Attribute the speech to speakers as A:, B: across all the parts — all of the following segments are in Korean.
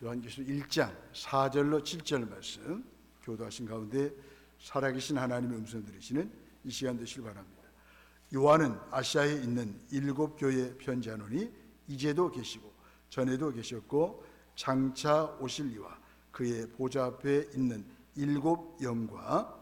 A: 요한계시록 1장 4절로 7절 말씀 교도하신 가운데 살아계신 하나님의 음성 들으시는 이 시간 되시길 바랍니다. 요한은 아시아에 있는 7 교회에 편지하노니 이제도 계시고 전에도 계셨고 장차 오실 이와 그의 보좌 앞에 있는 7 영과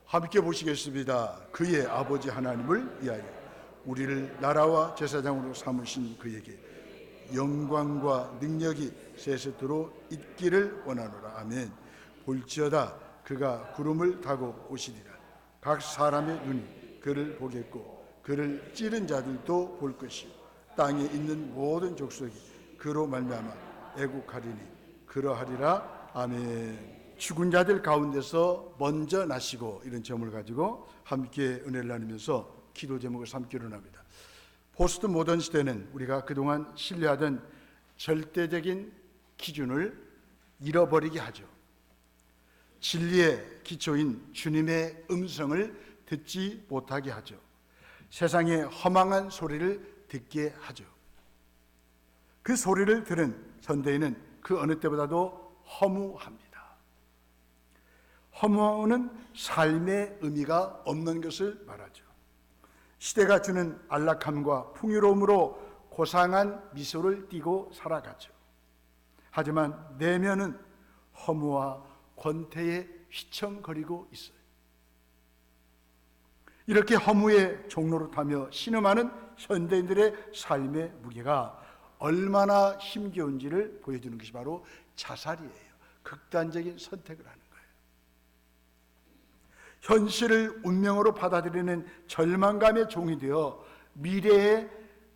A: 함께 보시겠습니다. 그의 아버지 하나님을 위하여 우리를 나라와 제사장으로 삼으신 그에게 영광과 능력이 세세토록 있기를 원하노라. 아멘. 볼지어다 그가 구름을 타고 오시리라. 각 사람의 눈이 그를 보겠고 그를 찌른 자들도 볼 것이요 땅에 있는 모든 족속이 그로 말미암아 애국하리니 그러하리라. 아멘. 죽은 자들 가운데서 먼저 나시고, 이런 점을 가지고 함께 은혜를 나누면서 기도 제목을 삼기로 합니다. 포스트 모던 시대는 우리가 그동안 신뢰하던 절대적인 기준을 잃어버리게 하죠. 진리의 기초인 주님의 음성을 듣지 못하게 하죠. 세상의 허망한 소리를 듣게 하죠. 그 소리를 들은 현대인은 그 어느 때보다도 허무합니다. 허무는 삶의 의미가 없는 것을 말하죠. 시대가 주는 안락함과 풍요로움으로 고상한 미소를 띠고 살아가죠. 하지만 내면은 허무와 권태에 휘청거리고 있어요. 이렇게 허무의 종로로 타며 신음하는 현대인들의 삶의 무게가 얼마나 힘겨운지를 보여주는 것이 바로 자살이에요. 극단적인 선택을 하는 거예요. 현실을 운명으로 받아들이는 절망감의 종이 되어 미래에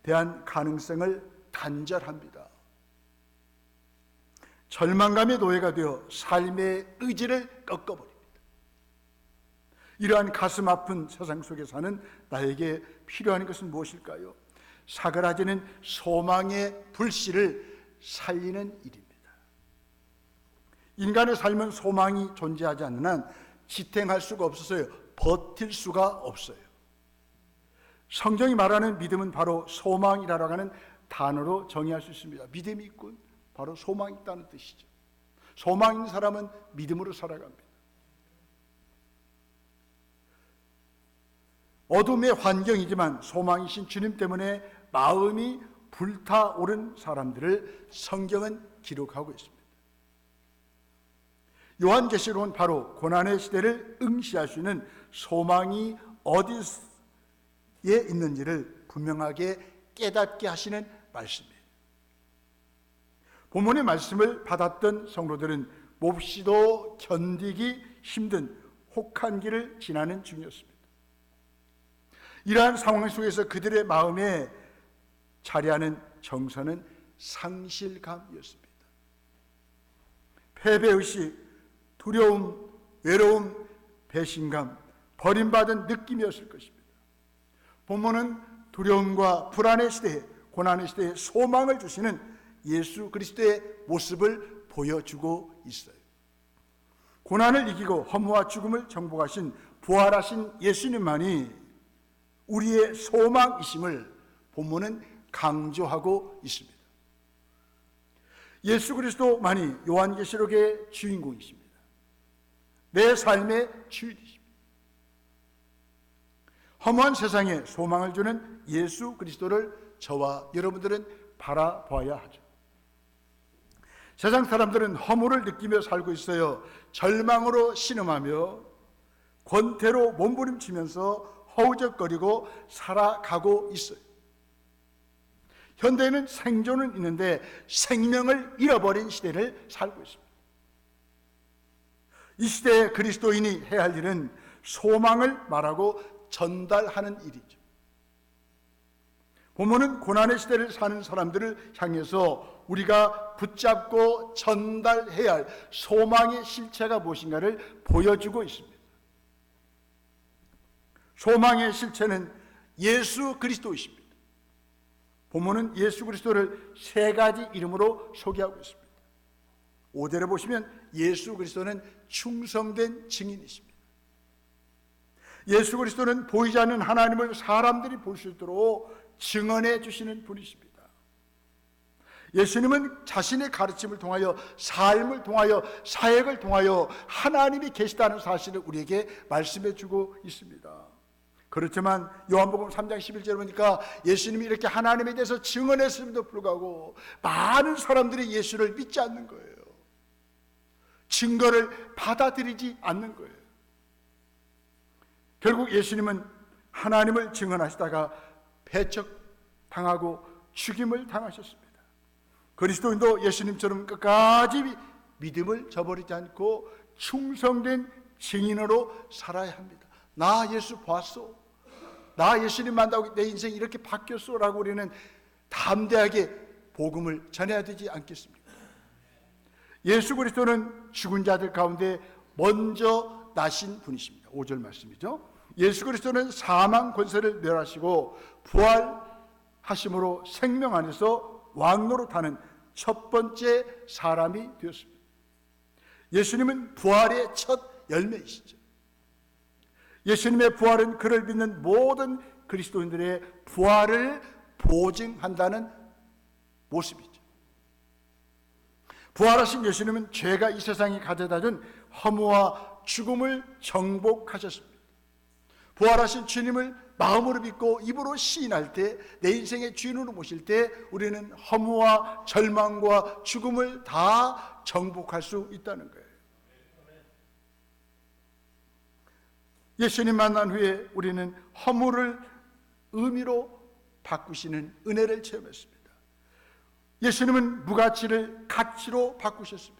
A: 대한 가능성을 단절합니다. 절망감의 노예가 되어 삶의 의지를 꺾어버립니다. 이러한 가슴 아픈 세상 속에 사는 나에게 필요한 것은 무엇일까요? 사그라지는 소망의 불씨를 살리는 일입니다. 인간의 삶은 소망이 존재하지 않는 한 지탱할 수가 없어서요, 버틸 수가 없어요. 성경이 말하는 믿음은 바로 소망이라고 하는 단어로 정의할 수 있습니다. 믿음이 있군, 바로 소망이 있다는 뜻이죠. 소망 있는 사람은 믿음으로 살아갑니다. 어둠의 환경이지만 소망이신 주님 때문에 마음이 불타오른 사람들을 성경은 기록하고 있습니다. 요한계시록은 바로 고난의 시대를 응시할 수 있는 소망이 어디에 있는지를 분명하게 깨닫게 하시는 말씀이에요. 본문의 말씀을 받았던 성도들은 몹시도 견디기 힘든 혹한 길을 지나는 중이었습니다. 이러한 상황 속에서 그들의 마음에 자리하는 정서는 상실감이었습니다. 패배의식, 두려움, 외로움, 배신감, 버림받은 느낌이었을 것입니다. 본문은 두려움과 불안의 시대에, 고난의 시대에 소망을 주시는 예수 그리스도의 모습을 보여주고 있어요. 고난을 이기고 허무와 죽음을 정복하신 부활하신 예수님만이 우리의 소망이심을 본문은 강조하고 있습니다. 예수 그리스도만이 요한계시록의 주인공이십니다. 내 삶의 주인이십니다. 허무한 세상에 소망을 주는 예수 그리스도를 저와 여러분들은 바라봐야 하죠. 세상 사람들은 허무를 느끼며 살고 있어요. 절망으로 신음하며 권태로 몸부림치면서 허우적거리고 살아가고 있어요. 현대에는 생존은 있는데 생명을 잃어버린 시대를 살고 있습니다. 이 시대의 그리스도인이 해야 할 일은 소망을 말하고 전달하는 일이죠. 본문은 고난의 시대를 사는 사람들을 향해서 우리가 붙잡고 전달해야 할 소망의 실체가 무엇인가를 보여주고 있습니다. 소망의 실체는 예수 그리스도이십니다. 본문은 예수 그리스도를 세 가지 이름으로 소개하고 있습니다. 5절에 보시면 예수 그리스도는 충성된 증인이십니다. 예수 그리스도는 보이지 않는 하나님을 사람들이 볼 수 있도록 증언해 주시는 분이십니다. 예수님은 자신의 가르침을 통하여, 삶을 통하여, 사역을 통하여 하나님이 계시다는 사실을 우리에게 말씀해 주고 있습니다. 그렇지만 요한복음 3장 11절에 보니까 예수님이 이렇게 하나님에 대해서 증언했음에도 불구하고 많은 사람들이 예수를 믿지 않는 거예요. 증거를 받아들이지 않는 거예요. 결국 예수님은 하나님을 증언하시다가 배척당하고 죽임을 당하셨습니다. 그리스도인도 예수님처럼 끝까지 믿음을 저버리지 않고 충성된 증인으로 살아야 합니다. 나 예수 봤어, 나 예수님 만나고 내 인생이 이렇게 바뀌었어 라고 우리는 담대하게 복음을 전해야 되지 않겠습니까? 예수 그리스도는 죽은 자들 가운데 먼저 나신 분이십니다. 5절 말씀이죠. 예수 그리스도는 사망 권세를 멸하시고 부활하심으로 생명 안에서 왕노릇하는 첫 번째 사람이 되었습니다. 예수님은 부활의 첫 열매이시죠. 예수님의 부활은 그를 믿는 모든 그리스도인들의 부활을 보증한다는 모습이죠. 부활하신 예수님은 죄가 이 세상에 가져다 준 허무와 죽음을 정복하셨습니다. 부활하신 주님을 마음으로 믿고 입으로 시인할 때, 내 인생의 주인으로 모실 때 우리는 허무와 절망과 죽음을 다 정복할 수 있다는 거예요. 예수님 만난 후에 우리는 허무를 의미로 바꾸시는 은혜를 체험했습니다. 예수님은 무가치를 가치로 바꾸셨습니다.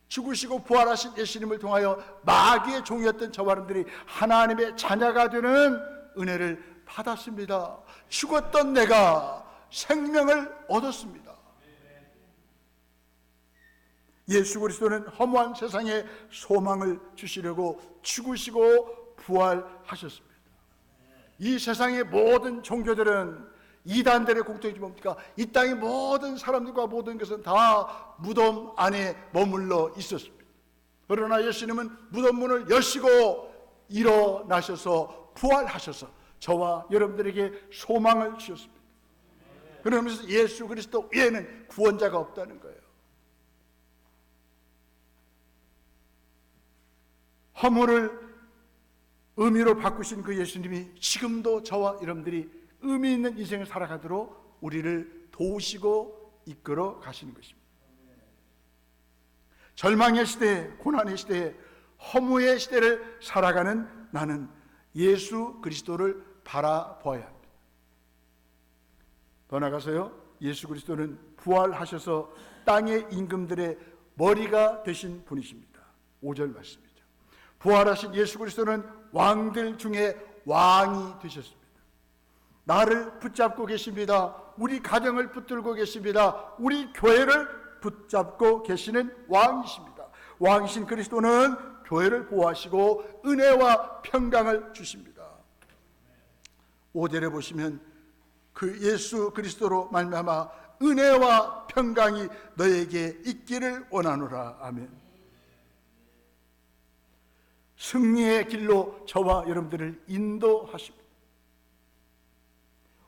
A: 죽으시고 부활하신 예수님을 통하여 마귀의 종이었던 저와 여러분들이 하나님의 자녀가 되는 은혜를 받았습니다. 죽었던 내가 생명을 얻었습니다. 예수 그리스도는 허무한 세상에 소망을 주시려고 죽으시고 부활하셨습니다. 이 세상의 모든 종교들은, 이단들의 공통점이 뭡니까? 이 땅의 모든 사람들과 모든 것은 다 무덤 안에 머물러 있었습니다. 그러나 예수님은 무덤 문을 여시고 일어나셔서 부활하셔서 저와 여러분들에게 소망을 주셨습니다. 그러면서 예수 그리스도 외에는 구원자가 없다는 거예요. 허물을 의미로 바꾸신 그 예수님이 지금도 저와 여러분들이 의미 있는 인생을 살아가도록 우리를 도우시고 이끌어 가시는 것입니다. 절망의 시대에, 고난의 시대에, 허무의 시대를 살아가는 나는 예수 그리스도를 바라보아야 합니다. 더 나아가서요, 예수 그리스도는 부활하셔서 땅의 임금들의 머리가 되신 분이십니다. 5절 말씀이죠. 부활하신 예수 그리스도는 왕들 중에 왕이 되셨습니다. 나를 붙잡고 계십니다. 우리 가정을 붙들고 계십니다. 우리 교회를 붙잡고 계시는 왕이십니다. 왕이신 그리스도는 교회를 보호하시고 은혜와 평강을 주십니다. 5절에 보시면 그 예수 그리스도로 말미암아 은혜와 평강이 너에게 있기를 원하노라. 아멘. 승리의 길로 저와 여러분들을 인도하십니다.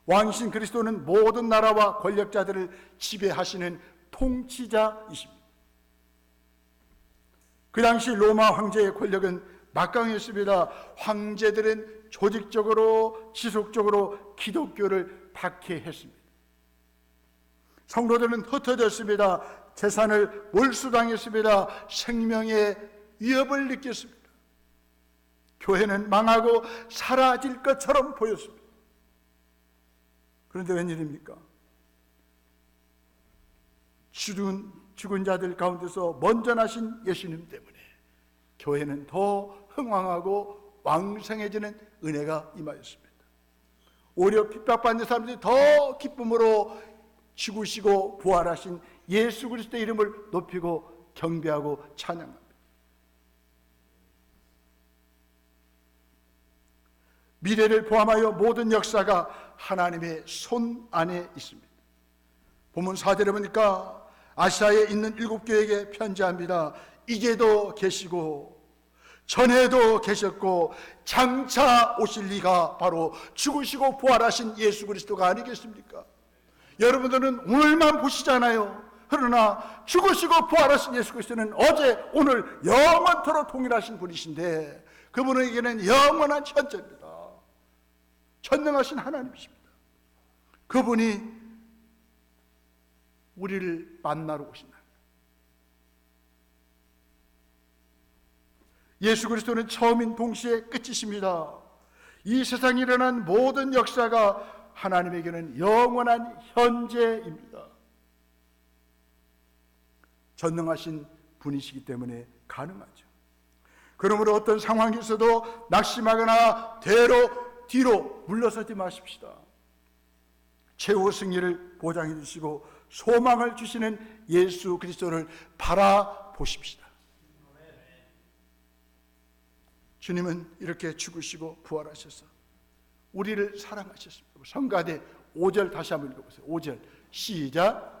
A: 왕이신 그리스도는 모든 나라와 권력자들을 지배하시는 통치자이십니다. 그 당시 로마 황제의 권력은 막강했습니다. 황제들은 조직적으로 지속적으로 기독교를 박해했습니다. 성도들은 흩어졌습니다. 재산을 몰수당했습니다. 생명의 위협을 느꼈습니다. 교회는 망하고 사라질 것처럼 보였습니다. 그런데 웬일입니까? 죽은 자들 가운데서 먼저 나신 예수님 때문에 교회는 더 흥왕하고 왕성해지는 은혜가 임하였습니다. 오히려 핍박받는 사람들이 더 기쁨으로 죽으시고 부활하신 예수 그리스도의 이름을 높이고 경배하고 찬양합니다. 미래를 포함하여 모든 역사가 하나님의 손 안에 있습니다. 본문 4절에 보니까 아시아에 있는 7교회에게 편지합니다. 이제도 계시고 전에도 계셨고 장차 오실 리가 바로 죽으시고 부활하신 예수 그리스도가 아니겠습니까? 여러분들은 오늘만 보시잖아요. 그러나 죽으시고 부활하신 예수 그리스도는 어제 오늘 영원토록 동일하신 분이신데 그분에게는 영원한 현재입니다. 전능하신 하나님이십니다. 그분이 우리를 만나러 오신다. 예수 그리스도는 처음인 동시에 끝이십니다. 이 세상에 일어난 모든 역사가 하나님에게는 영원한 현재입니다. 전능하신 분이시기 때문에 가능하죠. 그러므로 어떤 상황에서도 낙심하거나 뒤로 물러서지 마십시다. 최후 승리를 보장해 주시고 소망을 주시는 예수 그리스도를 바라보십시다. 주님은 이렇게 죽으시고 부활하셔서 우리를 사랑하셨습니다. 성가대 5절 다시 한번 읽어보세요. 5절 시작.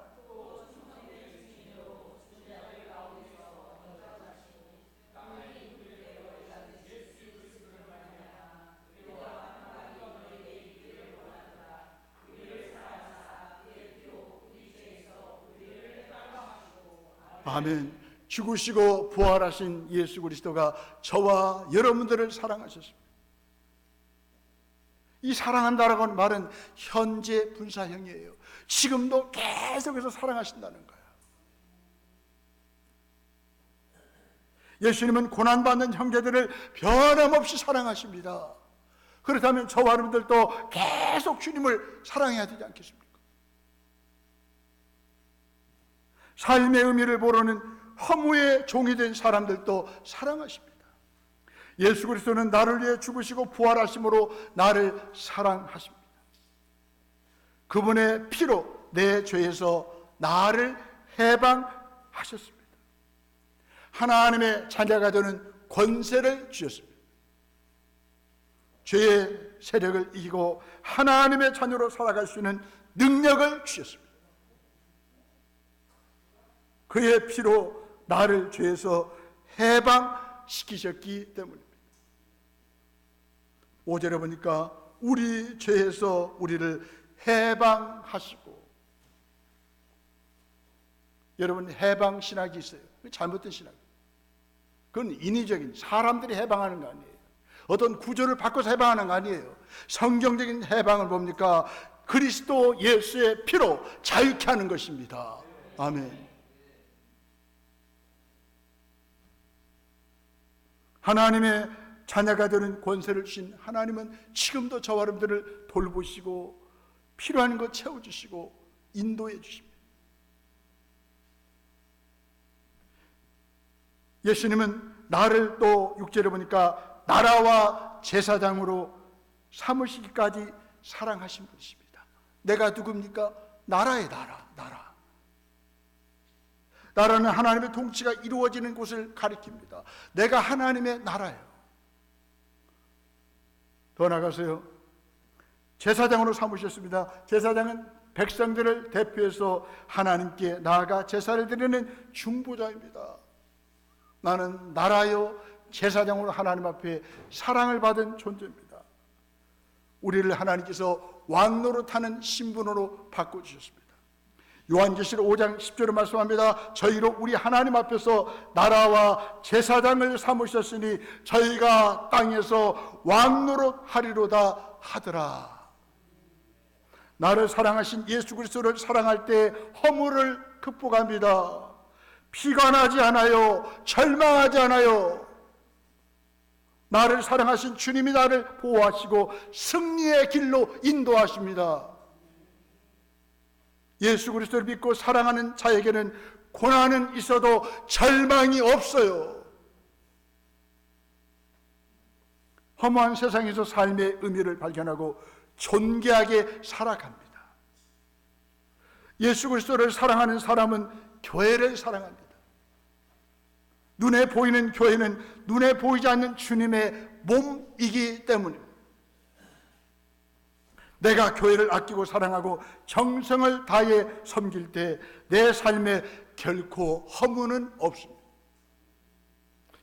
A: 아멘. 죽으시고 부활하신 예수 그리스도가 저와 여러분들을 사랑하셨습니다. 이 사랑한다라고 하는 말은 현재 분사형이에요. 지금도 계속해서 사랑하신다는 거예요. 예수님은 고난받는 형제들을 변함없이 사랑하십니다. 그렇다면 저와 여러분들도 계속 주님을 사랑해야 되지 않겠습니까? 삶의 의미를 모르는 허무의 종이 된 사람들도 사랑하십니다. 예수 그리스도는 나를 위해 죽으시고 부활하심으로 나를 사랑하십니다. 그분의 피로 내 죄에서 나를 해방하셨습니다. 하나님의 자녀가 되는 권세를 주셨습니다. 죄의 세력을 이기고 하나님의 자녀로 살아갈 수 있는 능력을 주셨습니다. 그의 피로 나를 죄에서 해방시키셨기 때문입니다. 5절에 보니까 우리 죄에서 우리를 해방하시고, 여러분 해방 신학이 있어요. 잘못된 신학. 그건 인위적인 사람들이 해방하는 거 아니에요. 어떤 구조를 바꿔서 해방하는 거 아니에요. 성경적인 해방은 뭡니까? 그리스도 예수의 피로 자유케 하는 것입니다. 아멘. 하나님의 자녀가 되는 권세를 주신 하나님은 지금도 저와 여러분들을 돌보시고 필요한 것 채워주시고 인도해 주십니다. 예수님은 나를 또 6절에 보니까 나라와 제사장으로 삼으시기까지 사랑하신 분이십니다. 내가 누굽니까? 나라의 나라. 나라는 하나님의 통치가 이루어지는 곳을 가리킵니다. 내가 하나님의 나라예요. 더 나아가서요, 제사장으로 삼으셨습니다. 제사장은 백성들을 대표해서 하나님께 나아가 제사를 드리는 중보자입니다. 나는 나라요 제사장으로 하나님 앞에 사랑을 받은 존재입니다. 우리를 하나님께서 왕노릇하는 신분으로 바꿔주셨습니다. 요한계시록 5장 10절에 말씀합니다. 저희로 우리 하나님 앞에서 나라와 제사장을 삼으셨으니 저희가 땅에서 왕노릇하리로다 하더라. 나를 사랑하신 예수 그리스도를 사랑할 때 허물을 극복합니다. 피가 나지 않아요. 절망하지 않아요. 나를 사랑하신 주님이 나를 보호하시고 승리의 길로 인도하십니다. 예수 그리스도를 믿고 사랑하는 자에게는 고난은 있어도 절망이 없어요. 허무한 세상에서 삶의 의미를 발견하고 존귀하게 살아갑니다. 예수 그리스도를 사랑하는 사람은 교회를 사랑합니다. 눈에 보이는 교회는 눈에 보이지 않는 주님의 몸이기 때문입니다. 내가 교회를 아끼고 사랑하고 정성을 다해 섬길 때 내 삶에 결코 허무는 없습니다.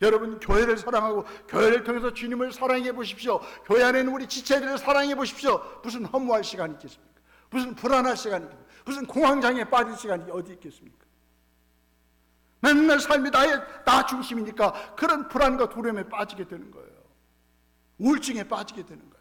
A: 여러분, 교회를 사랑하고 교회를 통해서 주님을 사랑해 보십시오. 교회 안에 있는 우리 지체들을 사랑해 보십시오. 무슨 허무할 시간이 있겠습니까? 무슨 불안할 시간이 있겠습니까? 무슨 공황장애에 빠질 시간이 어디 있겠습니까? 맨날 삶이 나 중심이니까 그런 불안과 두려움에 빠지게 되는 거예요. 우울증에 빠지게 되는 거예요.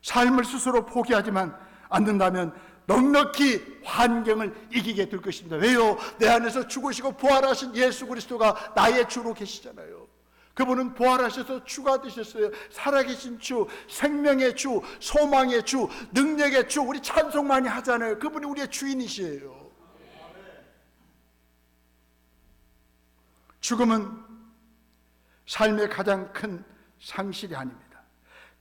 A: 삶을 스스로 포기하지만 않는다면 넉넉히 환경을 이기게 될 것입니다. 왜요? 내 안에서 죽으시고 부활하신 예수 그리스도가 나의 주로 계시잖아요. 그분은 부활하셔서 주가 되셨어요. 살아계신 주, 생명의 주, 소망의 주, 능력의 주. 우리 찬송 많이 하잖아요. 그분이 우리의 주인이시에요. 죽음은 삶의 가장 큰 상실이 아닙니다.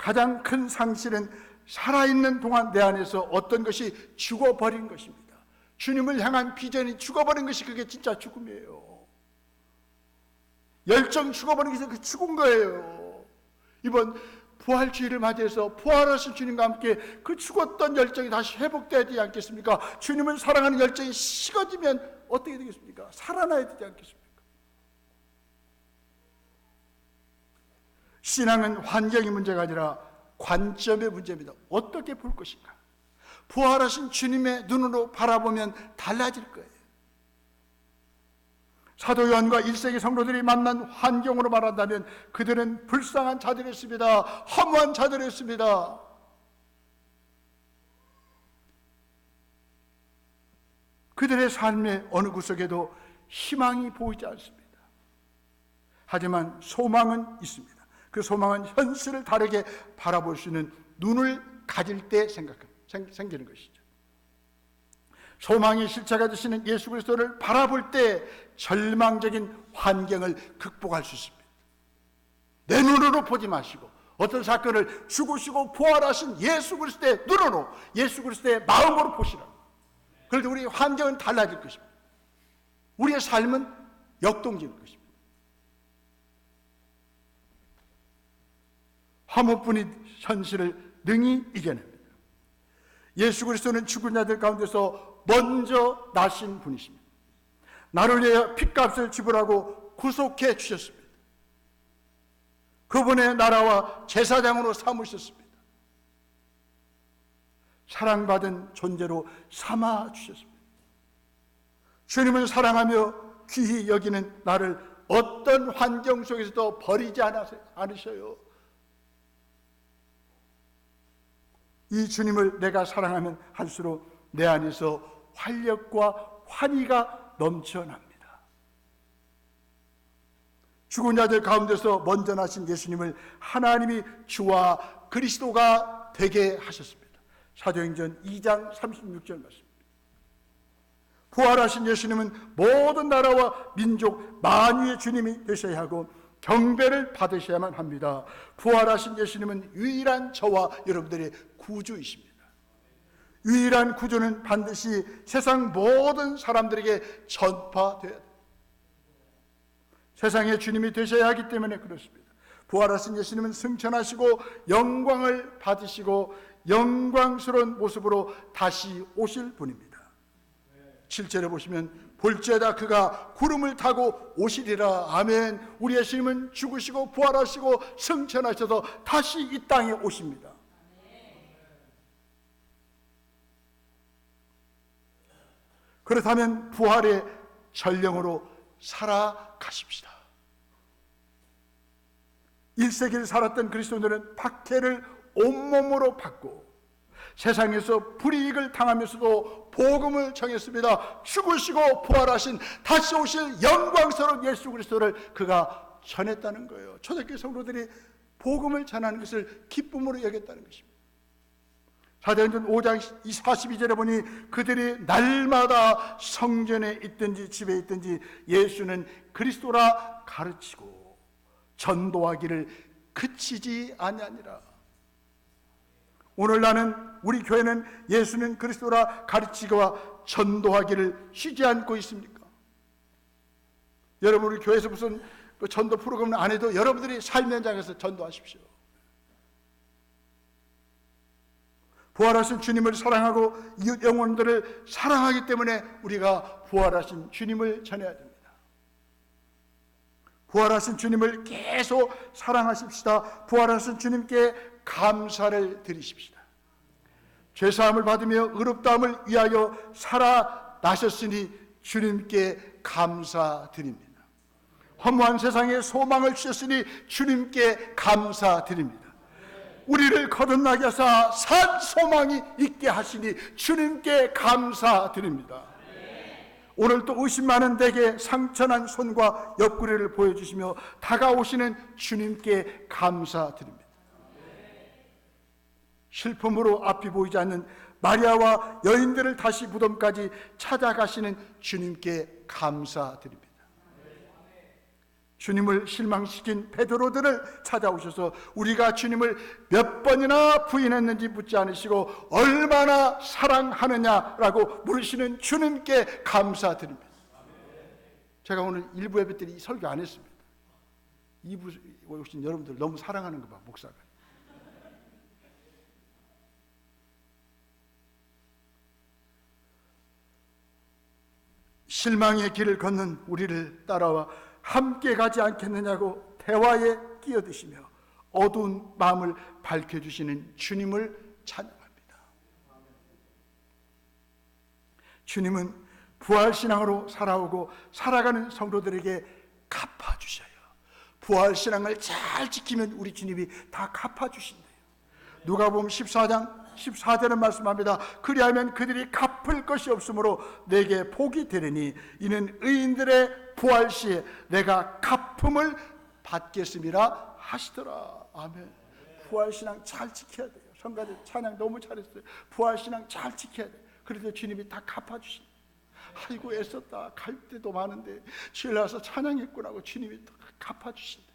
A: 가장 큰 상실은 살아있는 동안 내 안에서 어떤 것이 죽어버린 것입니다. 주님을 향한 비전이 죽어버린 것이 그게 진짜 죽음이에요. 열정 죽어버린 것이 그 죽은 거예요. 이번 부활주의를 맞이해서 부활하신 주님과 함께 그 죽었던 열정이 다시 회복돼야 되지 않겠습니까? 주님을 사랑하는 열정이 식어지면 어떻게 되겠습니까? 살아나야 되지 않겠습니까? 신앙은 환경의 문제가 아니라 관점의 문제입니다. 어떻게 볼 것인가? 부활하신 주님의 눈으로 바라보면 달라질 거예요. 사도 요한과 1세기 성도들이 만난 환경으로 말한다면 그들은 불쌍한 자들이었습니다. 허무한 자들이었습니다. 그들의 삶의 어느 구석에도 희망이 보이지 않습니다. 하지만 소망은 있습니다. 그 소망은 현실을 다르게 바라볼 수 있는 눈을 가질 때 생기는 것이죠. 소망의 실체가 되시는 예수 그리스도를 바라볼 때 절망적인 환경을 극복할 수 있습니다. 내 눈으로 보지 마시고 어떤 사건을 죽으시고 부활하신 예수 그리스도의 눈으로, 예수 그리스도의 마음으로 보시라. 그럴 때 우리 환경은 달라질 것입니다. 우리의 삶은 역동적일 것입니다. 화목분이 현실을 능히 이겨냅니다. 예수 그리스도는 죽은 자들 가운데서 먼저 나신 분이십니다. 나를 위해 핏값을 지불하고 구속해 주셨습니다. 그분의 나라와 제사장으로 삼으셨습니다. 사랑받은 존재로 삼아 주셨습니다. 주님을 사랑하며 귀히 여기는 나를 어떤 환경 속에서도 버리지 않으셔요. 이 주님을 내가 사랑하면 할수록 내 안에서 활력과 환희가 넘쳐납니다. 죽은 자들 가운데서 먼저 나신 예수님을 하나님이 주와 그리스도가 되게 하셨습니다. 사도행전 2장 36절 말씀. 부활하신 예수님은 모든 나라와 민족 만유의 주님이 되셔야 하고 경배를 받으셔야만 합니다. 부활하신 예수님은 유일한 저와 여러분들의 구주이십니다. 유일한 구주는 반드시 세상 모든 사람들에게 전파되어야 됩니다. 세상의 주님이 되셔야 하기 때문에 그렇습니다. 부활하신 예수님은 승천하시고 영광을 받으시고 영광스러운 모습으로 다시 오실 분입니다. 7절에 보시면 볼지어다 그가 구름을 타고 오시리라. 아멘. 우리 예수님은 죽으시고 부활하시고 승천하셔서 다시 이 땅에 오십니다. 그렇다면 부활의 전령으로 살아가십시다. 1세기를 살았던 그리스도인들은 박해를 온몸으로 받고 세상에서 불이익을 당하면서도 복음을 전했습니다. 죽으시고 부활하신 다시 오실 영광스러운 예수 그리스도를 그가 전했다는 거예요. 초대교회 성도들이 복음을 전하는 것을 기쁨으로 여겼다는 것입니다. 사도행전 5장 42절에 보니 그들이 날마다 성전에 있든지 집에 있든지 예수는 그리스도라 가르치고 전도하기를 그치지 아니하니라. 오늘 나는 우리 교회는 예수는 그리스도라 가르치고 전도하기를 쉬지 않고 있습니까? 여러분, 우리 교회에서 무슨 그 전도 프로그램 안 해도 여러분들이 삶의 현장에서 전도하십시오. 부활하신 주님을 사랑하고 이웃 영혼들을 사랑하기 때문에 우리가 부활하신 주님을 전해야 됩니다. 부활하신 주님을 계속 사랑하십시다. 부활하신 주님께 감사를 드리십시다. 죄사함을 받으며 의롭다함을 위하여 살아나셨으니 주님께 감사드립니다. 허무한 세상에 소망을 주셨으니 주님께 감사드립니다. 우리를 거듭나게 하사 산 소망이 있게 하시니 주님께 감사드립니다. 오늘 또 의심 많은 데게 상처난 손과 옆구리를 보여주시며 다가오시는 주님께 감사드립니다. 슬픔으로 앞이 보이지 않는 마리아와 여인들을 다시 무덤까지 찾아가시는 주님께 감사드립니다. 주님을 실망시킨 베드로들을 찾아오셔서 우리가 주님을 몇 번이나 부인했는지 묻지 않으시고 얼마나 사랑하느냐라고 물으시는 주님께 감사드립니다. 제가 오늘 일부 예배 때 설교 안 했습니다. 2부 오신 여러분들 너무 사랑하는 거 봐, 목사가. 실망의 길을 걷는 우리를 따라와 함께 가지 않겠느냐고 대화에 끼어드시며 어두운 마음을 밝혀주시는 주님을 찬양합니다. 주님은 부활신앙으로 살아오고 살아가는 성도들에게 갚아주셔요. 부활신앙을 잘 지키면 우리 주님이 다 갚아주신대요. 누가복음 14장 14절은 말씀합니다. 그리하면 그들이 갚을 것이 없으므로 내게 복이 되리니 이는 의인들의 부활 시에 내가 갚음을 받겠음이라 하시더라. 아멘. 부활신앙 잘 지켜야 돼요. 성가대 찬양 너무 잘했어요. 부활신앙 잘 지켜야 돼요. 그래서 주님이 다 갚아주신다. 아이고 애썼다. 갈 때도 많은데 주일 와서 찬양했구나 하고 주님이 다 갚아주신다.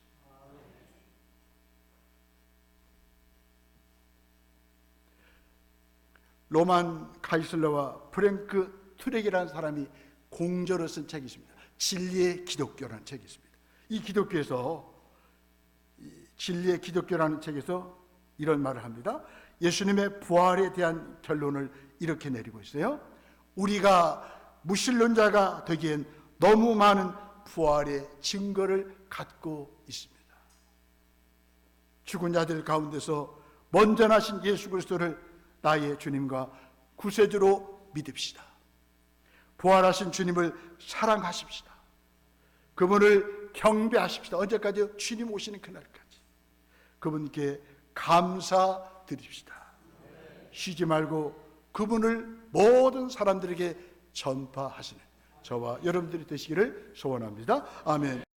A: 로만 카이슬러와 프랭크 투렉이라는 사람이 공저로 쓴 책이 있습니다. 진리의 기독교라는 책이 있습니다. 이 기독교에서 진리의 기독교라는 책에서 이런 말을 합니다. 예수님의 부활에 대한 결론을 이렇게 내리고 있어요. 우리가 무신론자가 되기엔 너무 많은 부활의 증거를 갖고 있습니다. 죽은 자들 가운데서 먼저 나신 예수 그리스도를 나의 주님과 구세주로 믿읍시다. 부활하신 주님을 사랑하십시다. 그분을 경배하십시다. 언제까지요? 주님 오시는 그날까지. 그분께 감사드립시다. 쉬지 말고 그분을 모든 사람들에게 전파하시는 저와 여러분들이 되시기를 소원합니다. 아멘.